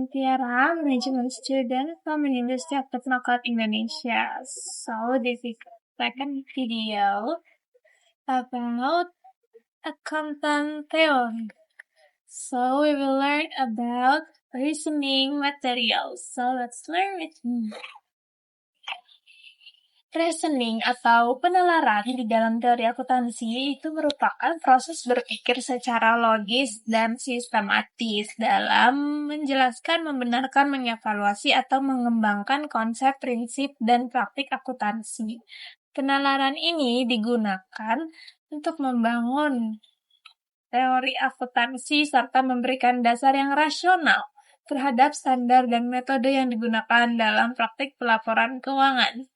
Tiara, management student from University of Technocrat Indonesia. So this is second video about accountant theory. So we will learn about reasoning materials. So let's learn with me. Reasoning atau penalaran di dalam teori akuntansi itu merupakan proses berpikir secara logis dan sistematis dalam menjelaskan, membenarkan, mengevaluasi, atau mengembangkan konsep, prinsip, dan praktik akuntansi. Penalaran ini digunakan untuk membangun teori akuntansi serta memberikan dasar yang rasional terhadap standar dan metode yang digunakan dalam praktik pelaporan keuangan.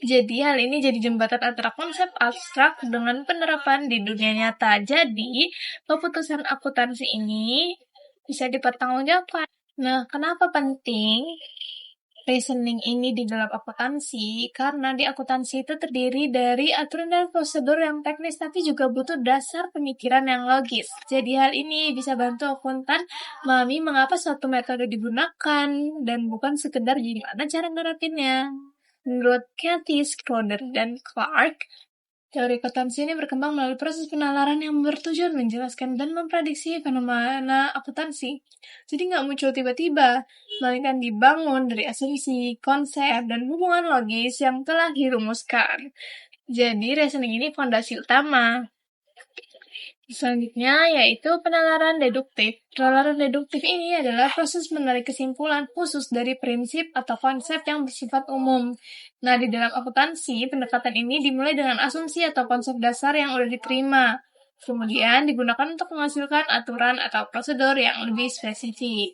Jadi hal ini jadi jembatan antara konsep abstrak dengan penerapan di dunia nyata. Jadi keputusan akuntansi ini bisa dipertanggungjawabkan. Nah, kenapa penting reasoning ini di dalam akuntansi? Karena di akuntansi itu terdiri dari aturan dan prosedur yang teknis, tapi juga butuh dasar pemikiran yang logis. Jadi hal ini bisa bantu akuntan memahami mengapa suatu metode digunakan dan bukan sekedar gimana cara nerapinnya. Menurut Cathy, Schroeder, dan Clark, teori akuntansi ini berkembang melalui proses penalaran yang bertujuan menjelaskan dan memprediksi fenomena akuntansi. Jadi nggak muncul tiba-tiba, melainkan dibangun dari asumsi, konsep, dan hubungan logis yang telah dirumuskan. Jadi reasoning ini fondasi utama. Selanjutnya yaitu penalaran deduktif. Penalaran deduktif ini adalah proses menarik kesimpulan khusus dari prinsip atau konsep yang bersifat umum. Nah, di dalam akuntansi, pendekatan ini dimulai dengan asumsi atau konsep dasar yang sudah diterima. Kemudian digunakan untuk menghasilkan aturan atau prosedur yang lebih spesifik.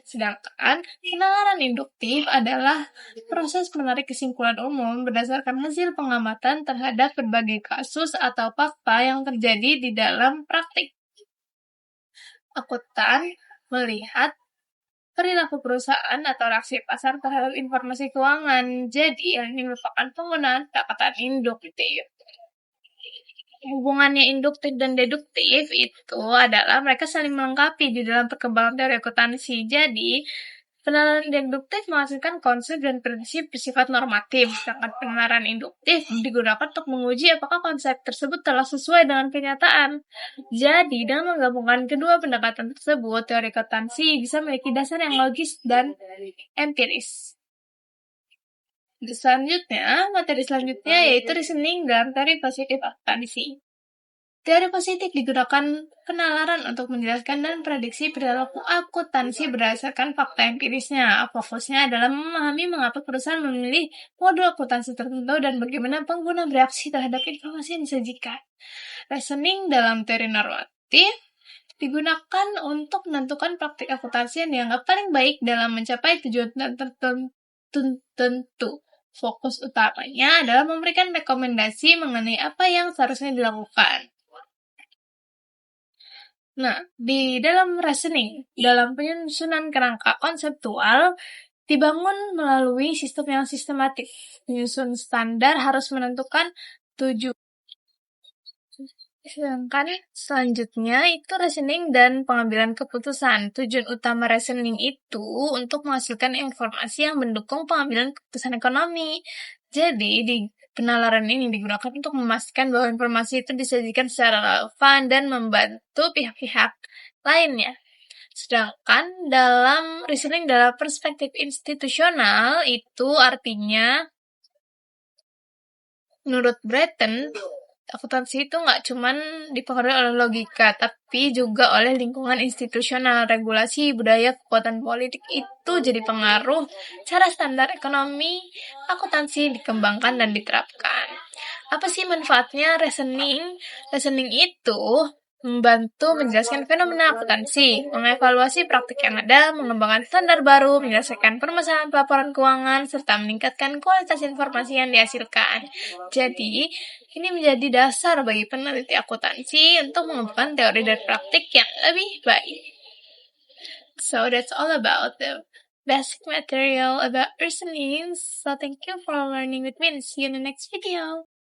Sedangkan penalaran induktif adalah proses menarik kesimpulan umum berdasarkan hasil pengamatan terhadap berbagai kasus atau fakta yang terjadi di dalam praktik. Akuntan melihat perilaku perusahaan atau reaksi pasar terhadap informasi keuangan. Jadi, ini merupakan penggunaan pendekatan induktif. Hubungannya induktif dan deduktif itu adalah mereka saling melengkapi di dalam perkembangan teori akuntansi. Jadi, penalaran deduktif menghasilkan konsep dan prinsip bersifat normatif, sedangkan penalaran induktif digunakan untuk menguji apakah konsep tersebut telah sesuai dengan kenyataan. Jadi, dengan menggabungkan kedua pendekatan tersebut, teori akuntansi bisa memiliki dasar yang logis dan empiris. Materi selanjutnya yaitu reasoning dan teori positif akuntansi. Teori positif digunakan penalaran untuk menjelaskan dan prediksi perilaku akuntansi berdasarkan fakta empirisnya. Fokusnya adalah memahami mengapa perusahaan memilih modul akuntansi tertentu dan bagaimana pengguna bereaksi terhadap informasi yang disajikan. Reasoning dalam teori normatif digunakan untuk menentukan praktik akuntansi yang dianggap paling baik dalam mencapai tujuan tertentu. Fokus utamanya adalah memberikan rekomendasi mengenai apa yang seharusnya dilakukan. Nah, di dalam reasoning, dalam penyusunan kerangka konseptual, dibangun melalui sistem yang sistematik. Penyusun standar harus menentukan tujuan. Sedangkan selanjutnya itu reasoning dan pengambilan keputusan. Tujuan utama reasoning itu untuk menghasilkan informasi yang mendukung pengambilan keputusan ekonomi. Jadi, di penalaran ini digunakan untuk memastikan bahwa informasi itu disajikan secara relevan dan membantu pihak-pihak lainnya. Sedangkan dalam reasoning dalam perspektif institusional itu artinya menurut Breton, akuntansi itu nggak cuma dipengaruhi oleh logika, tapi juga oleh lingkungan institusional, regulasi, budaya, kekuatan politik itu jadi pengaruh cara standar ekonomi akuntansi dikembangkan dan diterapkan. Apa sih manfaatnya reasoning? Reasoning itu membantu menjelaskan fenomena akuntansi, mengevaluasi praktik yang ada, mengembangkan standar baru, menyelesaikan permasalahan pelaporan keuangan, serta meningkatkan kualitas informasi yang dihasilkan. Jadi, ini menjadi dasar bagi peneliti akuntansi untuk mengembangkan teori dan praktik yang lebih baik. So, that's all about the basic material about reasoning. So, thank you for learning with me and see you in the next video.